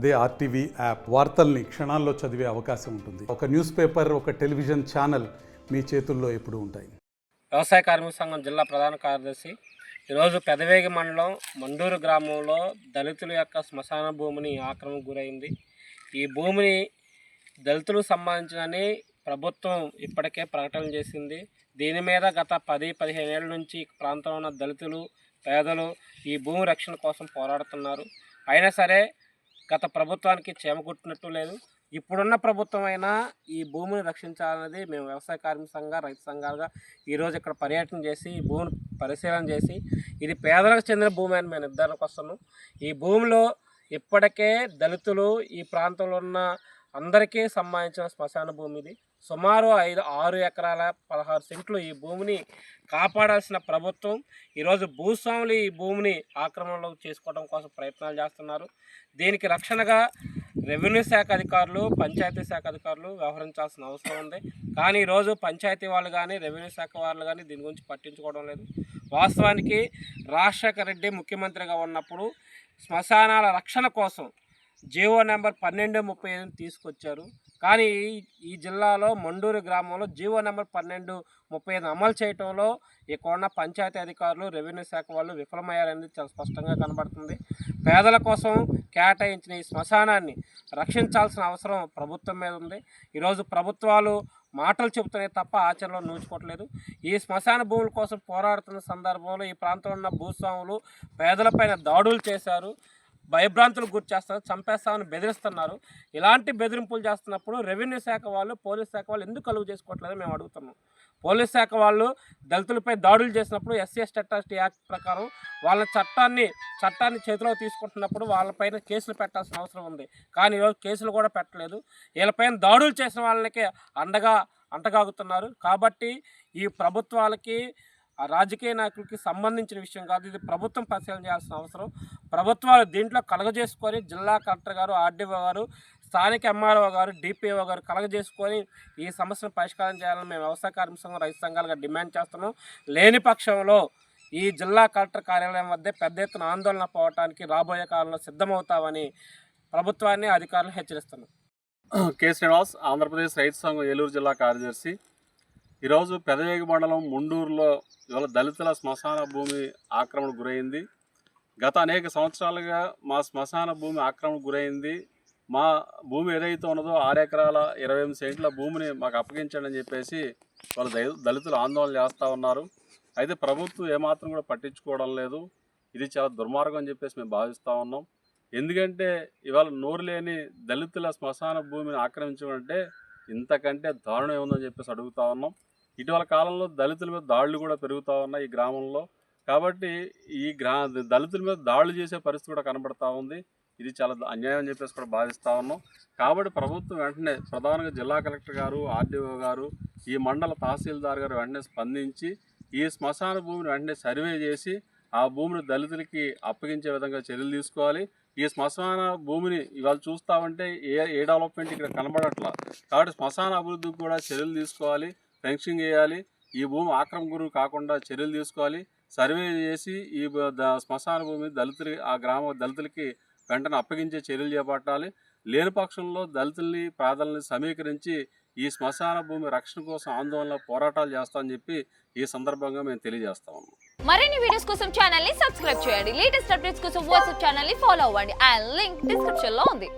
అదే RTV app వార్తల్ని క్షణాల్లో చదివే అవకాశం ఉంటుంది. ఒక న్యూస్ పేపర్, ఒక టెలివిజన్ ఛానల్ మీ చేతుల్లో ఎప్పుడూ ఉంటాయి. వ్యవసాయ కార్మిక సంఘం జిల్లా ప్రధాన కార్యదర్శి ఈరోజు పెదవేగి మండలం మండూరు గ్రామంలో దళితుల యొక్క శ్మశాన భూమిని ఆక్రమణకు గురైంది. ఈ భూమిని దళితులకు సంబంధించినని ప్రభుత్వం ఇప్పటికే ప్రకటన చేసింది. దీని మీద గత 10-15 ఏళ్ళ నుంచి ఈ ప్రాంతంలో ఉన్న దళితులు, పేదలు ఈ భూమి రక్షణ కోసం పోరాడుతున్నారు. అయినా సరే గత ప్రభుత్వానికి చేమకుట్టినట్టు లేదు. ఇప్పుడున్న ప్రభుత్వం అయినా ఈ భూమిని రక్షించాలనేది మేము వ్యవసాయ కార్మిక సంఘాలు, రైతు సంఘాలుగా ఈరోజు ఇక్కడ పర్యటన చేసి ఈ భూమిని పరిశీలన చేసి ఇది పేదలకు చెందిన భూమి అని మేము నిర్ధారణకు వస్తున్నాం. ఈ భూమిలో ఇప్పటికే దళితులు, ఈ ప్రాంతంలో ఉన్న అందరికీ సంబంధించిన శ్మశాన భూమి ఇది. సుమారు 6 ఎకరాల 16 సెంట్లు ఈ భూమిని కాపాడాల్సిన ప్రభుత్వం ఈరోజు భూస్వాములు ఈ భూమిని ఆక్రమణలో చేసుకోవడం కోసం ప్రయత్నాలు చేస్తున్నారు. దీనికి రక్షణగా రెవెన్యూ శాఖ అధికారులు, పంచాయతీ శాఖ అధికారులు వ్యవహరించాల్సిన అవసరం ఉంది. కానీ ఈరోజు పంచాయతీ వాళ్ళు కానీ, రెవెన్యూ శాఖ వాళ్ళు కానీ దీని గురించి పట్టించుకోవడం లేదు. వాస్తవానికి రాజశేఖర రెడ్డి ముఖ్యమంత్రిగా ఉన్నప్పుడు శ్మశానాల రక్షణ కోసం జీవో నెంబర్ 1235 తీసుకొచ్చారు. కానీ ఈ జిల్లాలో మండూరు గ్రామంలో జీవో నెంబర్ 1235 అమలు చేయడంలో ఇక్కడ పంచాయతీ అధికారులు, రెవెన్యూ శాఖ వాళ్ళు విఫలమయ్యారనేది చాలా స్పష్టంగా కనబడుతుంది. పేదల కోసం కేటాయించిన ఈ శ్మశానాన్ని రక్షించాల్సిన అవసరం ప్రభుత్వం మీద ఉంది. ఈరోజు ప్రభుత్వాలు మాటలు చెబుతున్నాయి తప్ప ఆచరణలో నూచుకోవట్లేదు. ఈ శ్మశాన భూముల కోసం పోరాడుతున్న సందర్భంలో ఈ ప్రాంతంలో ఉన్న భూస్వాములు పేదలపైన దాడులు చేశారు, భయభ్రాంతులకు గురి చేస్తారు, చంపేస్తామని బెదిరిస్తున్నారు. ఇలాంటి బెదిరింపులు చేస్తున్నప్పుడు రెవెన్యూ శాఖ వాళ్ళు, పోలీస్ శాఖ వాళ్ళు ఎందుకు కలుగు చేసుకోవట్లేదని మేము అడుగుతున్నాం. పోలీస్ శాఖ వాళ్ళు దళితులపై దాడులు చేసినప్పుడు ఎస్సీ/ఎస్టీ యాక్ట్ ప్రకారం వాళ్ళ చట్టాన్ని చేతిలో తీసుకుంటున్నప్పుడు వాళ్ళపైన కేసులు పెట్టాల్సిన అవసరం ఉంది. కానీ ఈరోజు కేసులు కూడా పెట్టలేదు. వీళ్ళపైన దాడులు చేసిన వాళ్ళకి అంటగాగుతున్నారు. కాబట్టి ఈ ప్రభుత్వాలకి, ఆ రాజకీయ నాయకులకి సంబంధించిన విషయం కాదు, ఇది ప్రభుత్వం పరిశీలన చేయాల్సిన అవసరం. ప్రభుత్వాలు దీంట్లో కలగజేసుకొని జిల్లా కలెక్టర్ గారు, ఆర్డీఓ గారు, స్థానిక ఎంఆర్ఓ గారు, డిపిఓ గారు కలగజేసుకొని ఈ సమస్యను పరిష్కారం చేయాలని మేము వ్యవసాయ కార్మిక సంఘం, రైతు సంఘాలుగా డిమాండ్ చేస్తున్నాం. లేని పక్షంలో ఈ జిల్లా కలెక్టర్ కార్యాలయం వద్ద పెద్ద ఎత్తున ఆందోళన పోవటానికి రాబోయే కాలంలో సిద్ధమవుతామని ప్రభుత్వాన్ని, అధికారులు హెచ్చరిస్తున్నాం. కె శ్రీనివాస్, ఆంధ్రప్రదేశ్ రైతు సంఘం ఏలూరు జిల్లా కార్యదర్శి. ఈరోజు పెదవేగి మండలం ముండూరులో ఇవాళ దళితుల శ్మశాన భూమి ఆక్రమణకు గురైంది. గత అనేక సంవత్సరాలుగా మా శ్మశాన భూమి ఆక్రమణకు గురైంది. మా భూమి ఏదైతే ఉన్నదో 6 ఎకరాల 28 సెంట్ల భూమిని మాకు అప్పగించండి అని చెప్పేసి వాళ్ళు దళితులు ఆందోళన చేస్తూ ఉన్నారు. అయితే ప్రభుత్వం ఏమాత్రం కూడా పట్టించుకోవడం లేదు. ఇది చాలా దుర్మార్గం అని చెప్పేసి మేము భావిస్తూ ఉన్నాం. ఎందుకంటే ఇవాళ నోరు లేని దళితుల శ్మశాన భూమిని ఆక్రమించడం అంటే ఇంతకంటే దారుణం ఏముందని చెప్పేసి అడుగుతూ ఉన్నాం. ఇటీవల కాలంలో దళితుల మీద దాడులు కూడా పెరుగుతూ ఉన్నాయి ఈ గ్రామంలో. కాబట్టి ఈ దళితుల మీద దాడులు చేసే పరిస్థితి కూడా కనబడతా ఉంది. ఇది చాలా అన్యాయం అని చెప్పేసి కూడా భావిస్తూ ఉన్నాం. కాబట్టి ప్రభుత్వం వెంటనే, ప్రధానంగా జిల్లా కలెక్టర్ గారు, ఆర్డీఓ గారు, ఈ మండల తహసీల్దార్ గారు వెంటనే స్పందించి ఈ శ్మశాన భూమిని వెంటనే సర్వే చేసి ఆ భూమిని దళితులకి అప్పగించే విధంగా చర్యలు తీసుకోవాలి. ఈ శ్మశాన భూమిని ఇవాళ చూస్తామంటే ఏ డెవలప్మెంట్ ఇక్కడ కనబడట్లా. కాబట్టి శ్మశాన అభివృద్ధికి కూడా చర్యలు తీసుకోవాలి, ఫెన్సింగ్ చేయాలి. ఈ భూమి ఆక్రమణ గురి కాకుండా చర్యలు తీసుకోవాలి. సర్వే చేసి ఈ శ్మశాన భూమి ఆ గ్రామ దళితులకి వెంటనే అప్పగించే చర్యలు చేపట్టాలి. లేని పక్షంలో దళితుల్ని, పేదల్ని సమీకరించి ఈ శ్మశాన భూమి రక్షణ కోసం ఆందోళన, పోరాటాలు చేస్తామని చెప్పి ఈ సందర్భంగా మేము తెలియజేస్తా ఉన్నాం. మరిన్ని వీడియోస్ కోసం ఛానల్ ని సబ్స్క్రైబ్ చేయండి. లేటెస్ట్ అప్డేట్స్ కోసం వాట్సాప్ ఛానల్ ని ఫాలో అవ్వండి. ఆ లింక్ డిస్క్రిప్షన్ లో ఉంది.